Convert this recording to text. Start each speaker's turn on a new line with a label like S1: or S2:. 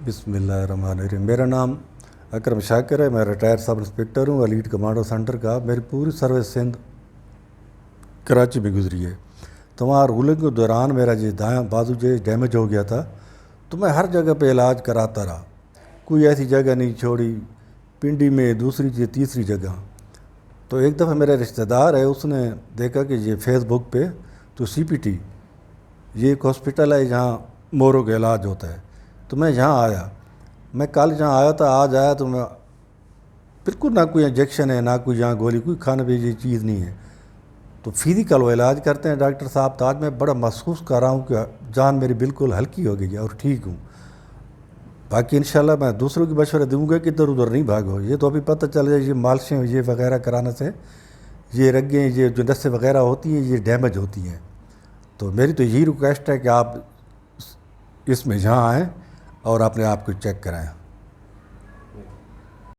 S1: بسم اللہ الرحمن الرحیم۔ میرا نام اکرم شاکر ہے، میں ریٹائر سب انسپکٹر ہوں ایلیٹ کمانڈو سینٹر کا۔ میری پوری سروس سندھ کراچی میں گزری ہے۔ تو وہاں رولنگ کے دوران میرا جو دایاں بازو جو ڈیمیج ہو گیا تھا، تو میں ہر جگہ پہ علاج کراتا رہا، کوئی ایسی جگہ نہیں چھوڑی، پنڈی میں دوسری چیز تیسری جگہ۔ تو ایک دفعہ میرا رشتہ دار ہے، اس نے دیکھا کہ یہ فیس بک پہ تو سی پی ٹی یہ ایک ہاسپٹل ہے جہاں موروں کا علاج ہوتا ہے، تو میں یہاں آیا۔ میں کل جہاں آیا تھا، آج آیا تو میں بالکل نہ کوئی انجیکشن ہے، نہ کوئی یہاں گولی، کوئی کھانے پینے کی چیز نہیں ہے، تو فزیکل وہ علاج کرتے ہیں ڈاکٹر صاحب۔ تو آج میں بڑا محسوس کر رہا ہوں کہ جان میری بالکل ہلکی ہو گئی ہے اور ٹھیک ہوں۔ باقی انشاءاللہ میں دوسروں کی مشورہ دوں گا کہ ادھر ادھر نہیں بھاگو۔ یہ تو ابھی پتہ چل جائے یہ مالشیں یہ وغیرہ کرانے سے یہ رگیں یہ جو نسیں وغیرہ ہوتی ہیں یہ ڈیمیج ہوتی ہیں۔ تو میری تو یہی ریکویسٹ ہے کہ آپ اس میں یہاں آئیں اور اپنے آپ کو چیک کرائیں۔